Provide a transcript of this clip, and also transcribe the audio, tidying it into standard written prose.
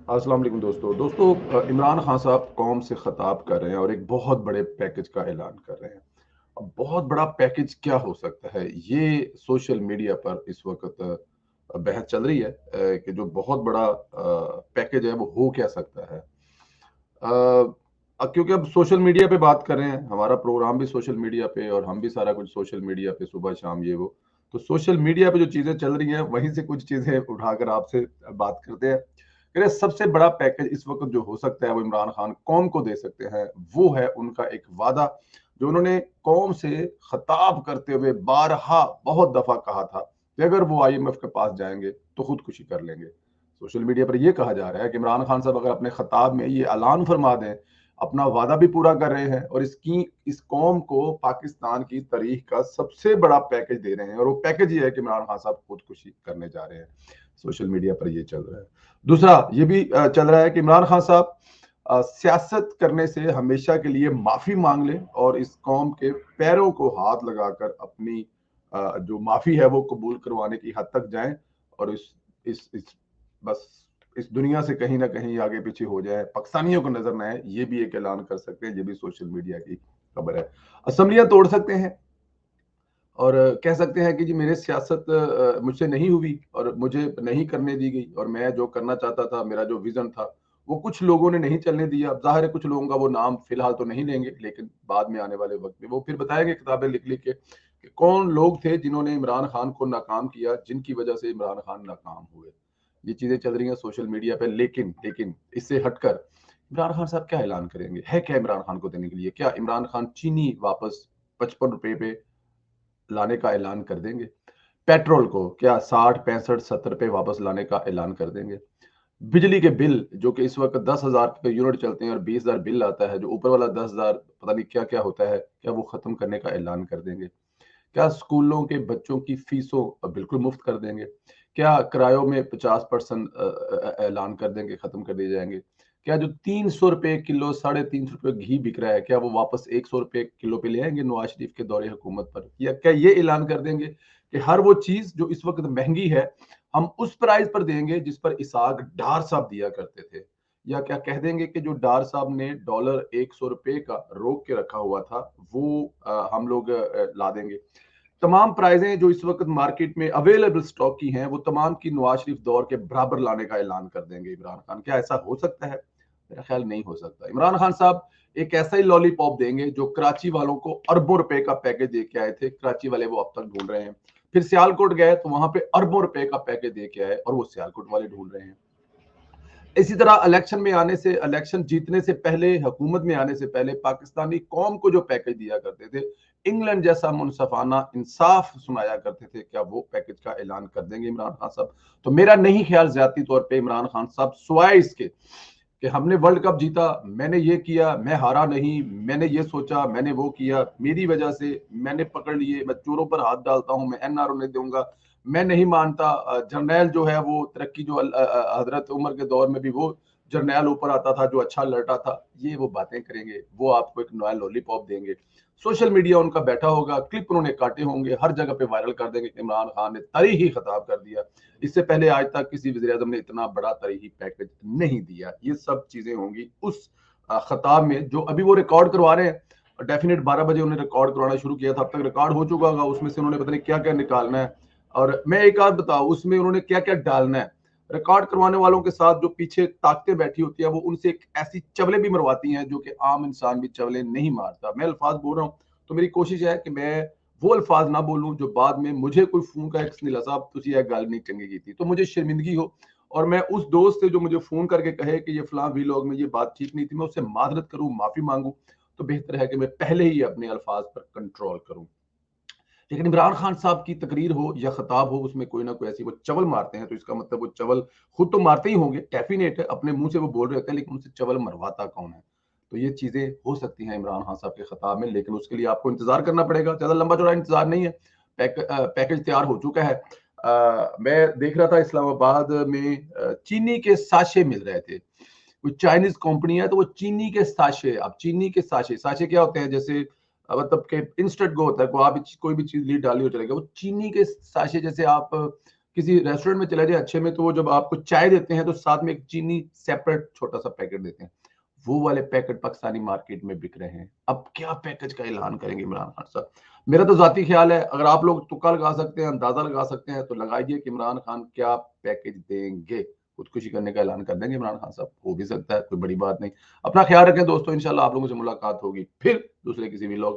अस्सलाम वालेकुम दोस्तों इमरान खान साहब कौम से खिताब कर रहे हैं और एक बहुत बड़े पैकेज का ऐलान कर रहे हैं। अब बहुत बड़ा पैकेज क्या हो सकता है, ये सोशल मीडिया पर इस वक्त बहस चल रही है कि जो बहुत बड़ा पैकेज है वो हो क्या सकता है। क्योंकि अब सोशल मीडिया पे बात कर रहे हैं, हमारा प्रोग्राम भी सोशल मीडिया पे और हम भी सारा कुछ सोशल मीडिया पे सुबह शाम ये वो। तो सोशल मीडिया पे जो चीजें चल रही हैं वहीं से कुछ चीजें उठाकर आपसे बात करते हैं। मेरा सबसे बड़ा पैकेज इस वक्त जो हो सकता है वो इमरान खान कौम को दे सकते हैं। वो है उनका एक वादा जो उन्होंने कौम से खिताब करते हुए बारहा बहुत दफा कहा था कि अगर वो आईएमएफ के पास जाएंगे तो खुदकुशी कर लेंगे। सोशल मीडिया पर यह कहा जा रहा है कि इमरान खान साहब अगर अपने खिताब में ये ऐलान फरमा दें, अपना वादा भी पूरा कर रहे हैं और इस कौम को पाकिस्तान की तारीख का सबसे बड़ा पैकेज दे रहे हैं, और वो पैकेज ये है कि इमरान खान साहब खुदकुशी करने जा रहे हैं। सोशल मीडिया पर ये चल रहा है। दूसरा ये भी चल रहा है कि इमरान खान साहब सियासत करने से हमेशा के लिए माफी मांग लें और इस कौम के पैरों को हाथ लगाकर अपनी जो माफी है वो कबूल करवाने की हद तक जाएं और इस बस इस दुनिया से कहीं ना कहीं आगे पीछे हो जाए, पाकिस्तानियों को नजर ना आए। ये भी एक ऐलान कर सकते हैं, ये भी सोशल मीडिया की खबर है। असम्बलियां तोड़ सकते हैं और कह सकते हैं कि जी मेरे सियासत मुझसे नहीं हुई और मुझे नहीं करने दी गई, और मैं जो करना चाहता था, मेरा जो विजन था वो कुछ लोगों ने नहीं चलने दिया। अब जाहिर है कुछ लोगों का वो नाम फिलहाल तो नहीं लेंगे, लेकिन बाद में आने वाले वक्त में वो फिर बताएंगे किताबें लिख लिख के कि कौन लोग थे जिन्होंने इमरान खान को नाकाम किया, जिनकी वजह से इमरान खान नाकाम हुए। ये चीजें चल रही हैं सोशल मीडिया पे, लेकिन लेकिन इससे हटकर इमरान खान साहब क्या ऐलान करेंगे, है क्या इमरान खान को देने के लिए? क्या इमरान खान चीनी वापस 55 रुपए पे लाने का ऐलान कर देंगे? पेट्रोल को क्या 60, 65, 70 पे वापस लाने का ऐलान कर देंगे? बिजली के बिल जो कि इस वक्त 10,000 पे यूनिट चलते हैं और 20,000 बिल आता है, जो ऊपर वाला 10,000 पता नहीं क्या क्या होता है, क्या वो खत्म करने का ऐलान कर देंगे? क्या स्कूलों के बच्चों की फीसों बिल्कुल मुफ्त कर देंगे? क्या किरायों में 50% ऐलान कर देंगे, खत्म कर दिए जाएंगे? क्या जो 300 रुपए किलो, 350 रुपए घी बिक रहा है, क्या वो वापस 100 रुपए किलो पे ले आएंगे नवाज शरीफ के दौरे हुकूमत पर? या क्या ये ऐलान कर देंगे कि हर वो चीज जो इस वक्त महंगी है हम उस प्राइस पर देंगे जिस पर इसाक डार साहब दिया करते थे? या क्या कह देंगे कि जो डार साहब ने डॉलर 100 रुपए का रोक के रखा हुआ था वो हम लोग ला देंगे? तमाम प्राइजें जो इस वक्त मार्केट में अवेलेबल स्टॉक की हैं वो तमाम की नवाज शरीफ दौर के बराबर लाने का ऐलान कर देंगे इमरान खान। क्या ऐसा हो सकता है? मेरा ख्याल नहीं हो सकता। इमरान खान साहब एक ऐसा ही लॉलीपॉप देंगे जो कराची वालों को अरबों रुपए का पैकेज दे के आए थे, कराची वाले वो अब तक ढूंढ रहे हैं। फिर सियालकोट गए तो वहां पे अरबों रुपए का पैकेज दे के आए और वो सियालकोट वाले ढूंढ रहे हैं। इसी तरह इलेक्शन में आने से, इलेक्शन जीतने से पहले, हुकूमत में आने से पहले पाकिस्तानी कौम को जो पैकेज दिया करते थे, इंग्लैंड जैसा मुनसफाना इंसाफ सुनाया करते थे, क्या वो पैकेज का ऐलान कर देंगे इमरान खान साहब? तो मेरा नहीं ख्याल ज्यादा तौर पे इमरान खान साहब सिवाय इसके कि हमने वर्ल्ड कप जीता, मैंने ये किया, मैं हारा नहीं, मैंने ये सोचा, मैंने वो किया, मेरी वजह से मैंने पकड़ लिए, मैं चोरों पर हाथ डालता हूं, मैं एनआरओ नहीं दूंगा, मैं नहीं मानता जर्नैल जो है वो तरक्की जो हजरत उमर के दौर में भी वो जर्नैल ऊपर आता था जो अच्छा लड़ता था, ये वो बातें करेंगे। वो आपको एक नया लॉलीपॉप देंगे, सोशल मीडिया उनका बैठा होगा, क्लिप उन्होंने काटे होंगे, हर जगह पे वायरल कर देंगे कि इमरान खान ने तारीखी खिताब कर दिया। इससे पहले आज तक किसी वज़ीर-ए-आज़म ने इतना बड़ा तारीखी पैकेज नहीं दिया। ये सब चीजें होंगी उस खिताब में जो अभी वो रिकॉर्ड करवा रहे हैं। डेफिनेट 12 बजे उन्होंने रिकॉर्ड करवाना शुरू किया था, अब तक रिकॉर्ड हो चुका होगा, उसमें से उन्होंने पता नहीं क्या क्या निकालना है। और मैं एक बात बताऊं, उसमें उन्होंने क्या क्या डालना है। रिकॉर्ड करवाने वालों के साथ जो पीछे ताकतें बैठी होती है वो उनसे एक ऐसी चवलें भी मरवाती हैं जो कि आम इंसान भी चवलें नहीं मारता। मैं अल्फाज बोल रहा हूँ तो मेरी कोशिश है कि मैं वो अल्फाज ना बोलूं जो बाद में मुझे कोई फोन का नीला साहब तुझे यह गल नहीं चंगी की थी तो मुझे शर्मिंदगी हो, और मैं उस दोस्त से जो मुझे फोन करके कहे कि ये फलां वीलॉग में ये बात ठीक नहीं थी, मैं उससे माजरत करूं, माफी मांगू। तो बेहतर है कि मैं पहले ही अपने अल्फाज पर कंट्रोल करूं। लेकिन इमरान खान साहब की तकरीर हो या खिताब हो, उसमें कोई ना कोई ऐसी वो चवल मारते हैं, तो इसका मतलब वो चवल खुद तो मारते ही होंगे, डेफिनेट है, अपने मुंह से वो बोल रहे होते हैं, लेकिन उनसे चवल मरवाता कौन है? तो ये चीजें हो सकती हैं इमरान खान साहब के खिताब में, लेकिन उसके लिए आपको इंतजार करना पड़ेगा। ज्यादा लंबा चौड़ा इंतजार नहीं है। पैकेज तैयार हो चुका है। मैं देख रहा था इस्लामाबाद में चीनी के साशे मिल रहे थे। कोई चाइनीज कंपनी है तो वो चीनी के साशे, अब चीनी के साशे, साशे क्या होते हैं? जैसे मतलब के इंस्टेंट गो होता है, को आप कोई भी चीज लीड डाली हो चलेगा, वो चीनी के साशे जैसे आप किसी रेस्टोरेंट में चले जाए अच्छे में, तो वो जब आपको चाय देते हैं तो साथ में एक चीनी सेपरेट छोटा सा पैकेट देते हैं। वो वाले पैकेट पाकिस्तानी मार्केट में बिक रहे हैं। अब क्या पैकेज का ऐलान करेंगे इमरान खान साहब? मेरा तो ज़ाती ख़्याल है, अगर आप लोग तुक्का लगा सकते हैं, अंदाज़ा लगा सकते हैं, तो लगाइए कि इमरान खान क्या पैकेज देंगे। खुदकुशी करने का ऐलान कर देंगे इमरान खान साहब, हो भी सकता है, कोई बड़ी बात नहीं। अपना ख़्याल रखें दोस्तों, इंशाल्लाह आप लोगों से मुलाकात होगी फिर दूसरे किसी व्लॉग